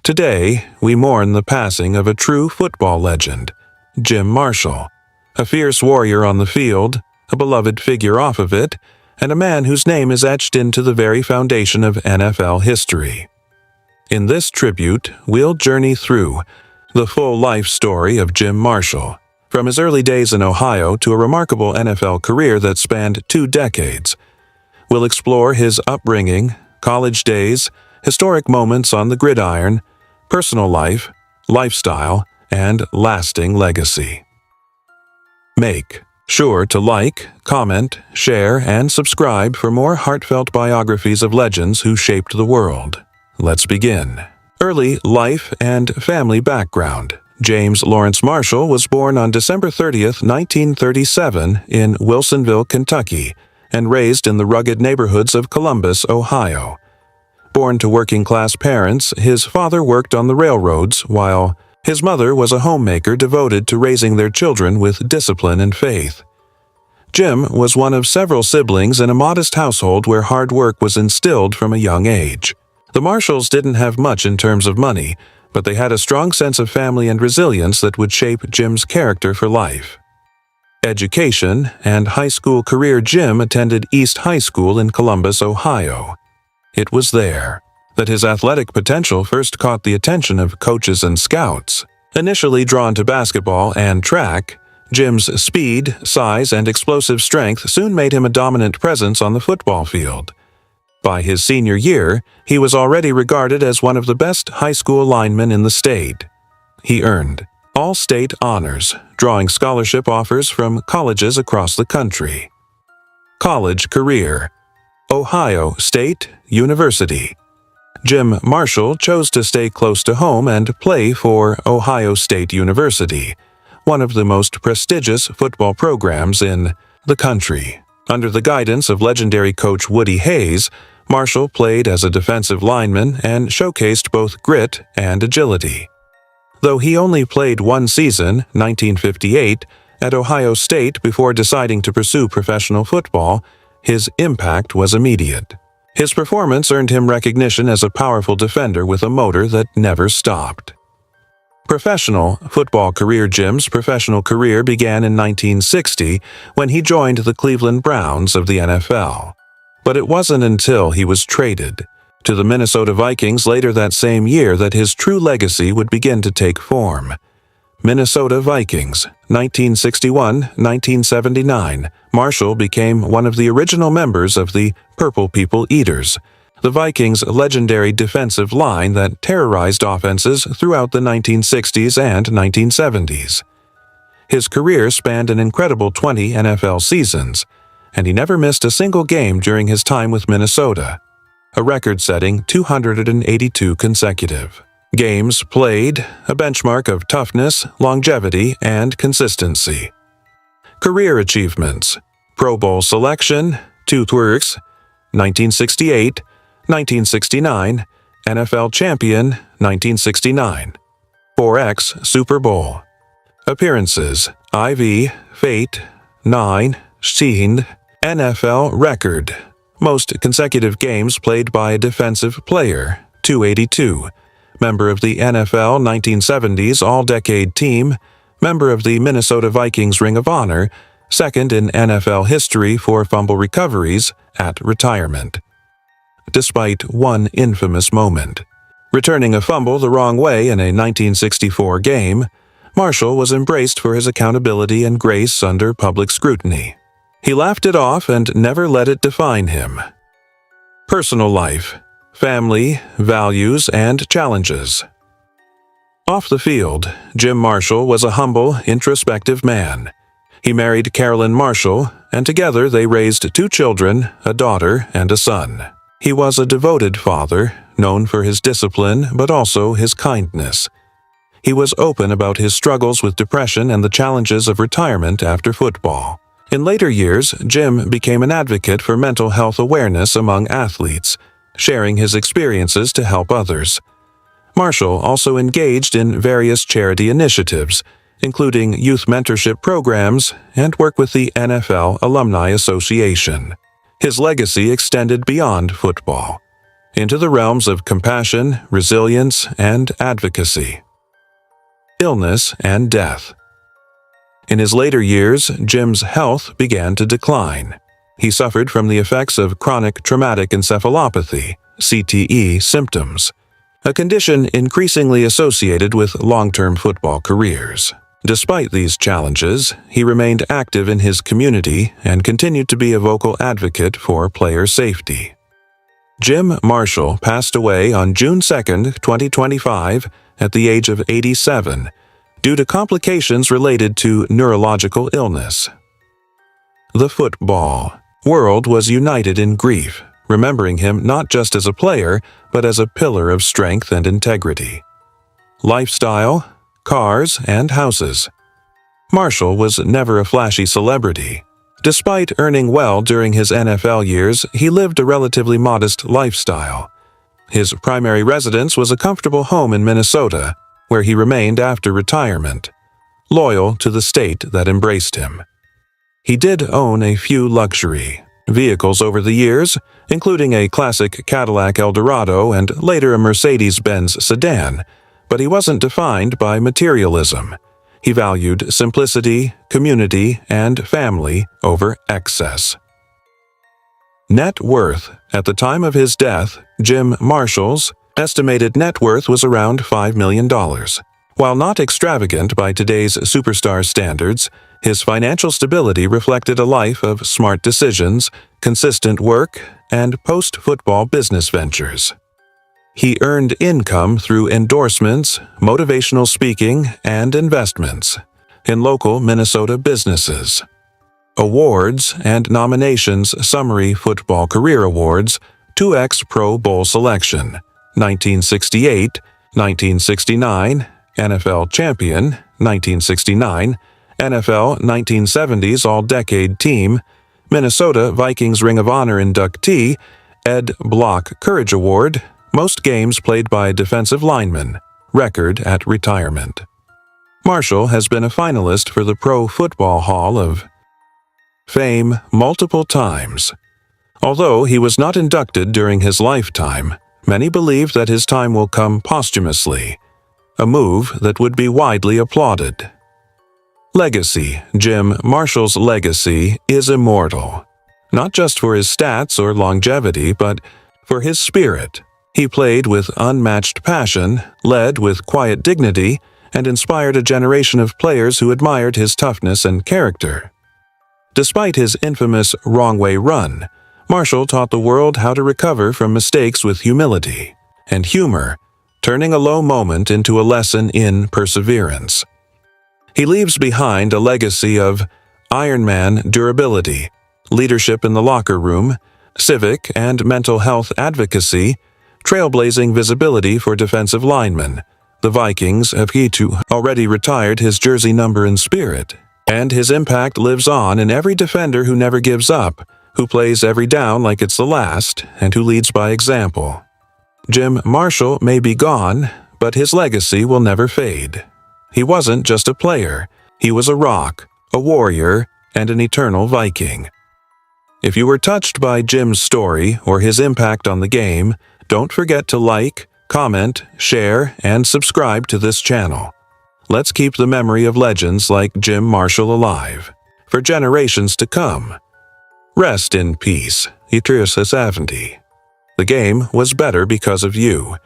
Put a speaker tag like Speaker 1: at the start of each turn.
Speaker 1: Today, we mourn the passing of a true football legend, Jim Marshall, a fierce warrior on the field, a beloved figure off of it, and a man whose name is etched into the very foundation of NFL history. In this tribute, we'll journey through the full life story of Jim Marshall, from his early days in Ohio to a remarkable NFL career that spanned 2 decades. We'll explore his upbringing, college days, historic moments on the gridiron, personal life, lifestyle, and lasting legacy. Make sure to like, comment, share, and subscribe for more heartfelt biographies of legends who shaped the world. Let's begin. Early life and family background. James Lawrence Marshall was born on December 30, 1937, in Wilsonville, Kentucky, and raised in the rugged neighborhoods of Columbus, Ohio. Born to working-class parents, his father worked on the railroads, while his mother was a homemaker devoted to raising their children with discipline and faith. Jim was one of several siblings in a modest household where hard work was instilled from a young age. The Marshalls didn't have much in terms of money, but they had a strong sense of family and resilience that would shape Jim's character for life. Education and high school career. Jim attended East High School in Columbus, Ohio. It was there that his athletic potential first caught the attention of coaches and scouts. Initially drawn to basketball and track, Jim's speed, size, and explosive strength soon made him a dominant presence on the football field. By his senior year, he was already regarded as one of the best high school linemen in the state. He earned all-state honors, drawing scholarship offers from colleges across the country. College career. Ohio State University. Jim Marshall chose to stay close to home and play for Ohio State University, one of the most prestigious football programs in the country. Under the guidance of legendary coach Woody Hayes, Marshall played as a defensive lineman and showcased both grit and agility. Though he only played 1 season, 1958, at Ohio State before deciding to pursue professional football, his impact was immediate. His performance earned him recognition as a powerful defender with a motor that never stopped. Professional football career. Jim's professional career began in 1960 when he joined the Cleveland Browns of the NFL. But it wasn't until he was traded to the Minnesota Vikings later that same year that his true legacy would begin to take form. Minnesota Vikings, 1961-1979. Marshall became one of the original members of the Purple People Eaters, the Vikings' legendary defensive line that terrorized offenses throughout the 1960s and 1970s. His career spanned an incredible 20 NFL seasons, and he never missed a single game during his time with Minnesota, a record-setting 282 consecutive games played, a benchmark of toughness, longevity, and consistency. Career achievements. Pro Bowl selection, 2 Twerks, 1968, 1969, NFL champion, 1969. 4X Super Bowl. Appearances, IV, Fate, 9, Sheen, NFL record. Most consecutive games played by a defensive player, 282. Member of the NFL 1970s All-Decade Team, member of the Minnesota Vikings Ring of Honor, second in NFL history for fumble recoveries at retirement. Despite one infamous moment, returning a fumble the wrong way in a 1964 game, Marshall was embraced for his accountability and grace under public scrutiny. He laughed it off and never let it define him. Personal life. Family, values, and challenges. Off the field, Jim Marshall was a humble, introspective man. He married Carolyn Marshall, and together they raised 2 children, a daughter and a son. He was a devoted father, known for his discipline but also his kindness. He was open about his struggles with depression and the challenges of retirement after football. In later years, Jim became an advocate for mental health awareness among athletes, sharing his experiences to help others. Marshall also engaged in various charity initiatives, including youth mentorship programs and work with the NFL Alumni Association. His legacy extended beyond football. into the realms of compassion, resilience, and advocacy. Illness and death. In his later years, Jim's health began to decline. He suffered from the effects of chronic traumatic encephalopathy, CTE, symptoms, a condition increasingly associated with long-term football careers. Despite these challenges, he remained active in his community and continued to be a vocal advocate for player safety. Jim Marshall passed away on June 2, 2025, at the age of 87, due to complications related to neurological illness. The football world was united in grief, remembering him not just as a player, but as a pillar of strength and integrity. Lifestyle, cars, and houses. Marshall was never a flashy celebrity. Despite earning well during his NFL years, he lived a relatively modest lifestyle. His primary residence was a comfortable home in Minnesota, where he remained after retirement, loyal to the state that embraced him. He did own a few luxury vehicles over the years, including a classic Cadillac Eldorado and later a Mercedes-Benz sedan, but he wasn't defined by materialism. He valued simplicity, community, and family over excess. Net worth. At the time of his death, Jim Marshall's estimated net worth was around $5 million. While not extravagant by today's superstar standards, his financial stability reflected a life of smart decisions, consistent work, and post-football business ventures. He earned income through endorsements, motivational speaking, and investments in local Minnesota businesses. Awards and nominations. Summary Football Career Awards, 2X Pro Bowl selection, 1968, 1969, NFL Champion, 1969, NFL 1970s All-Decade Team, Minnesota Vikings Ring of Honor inductee, Ed Block Courage Award, most games played by defensive linemen, record at retirement. Marshall has been a finalist for the Pro Football Hall of Fame multiple times. Although he was not inducted during his lifetime, many believe that his time will come posthumously, a move that would be widely applauded. Legacy. Jim Marshall's legacy is immortal, not just for his stats or longevity, but for his spirit. He played with unmatched passion, led with quiet dignity, and inspired a generation of players who admired his toughness and character. Despite his infamous wrong-way run, Marshall taught the world how to recover from mistakes with humility and humor, turning a low moment into a lesson in perseverance. He leaves behind a legacy of Ironman durability, leadership in the locker room, civic and mental health advocacy, trailblazing visibility for defensive linemen. The Vikings have already retired his jersey number and spirit, and his impact lives on in every defender who never gives up, who plays every down like it's the last, and who leads by example. Jim Marshall may be gone, but his legacy will never fade. He wasn't just a player, he was a rock, a warrior, and an eternal Viking. If you were touched by Jim's story or his impact on the game, don't forget to like, comment, share, and subscribe to this channel. Let's keep the memory of legends like Jim Marshall alive for generations to come. Rest in peace, etched. The game was better because of you.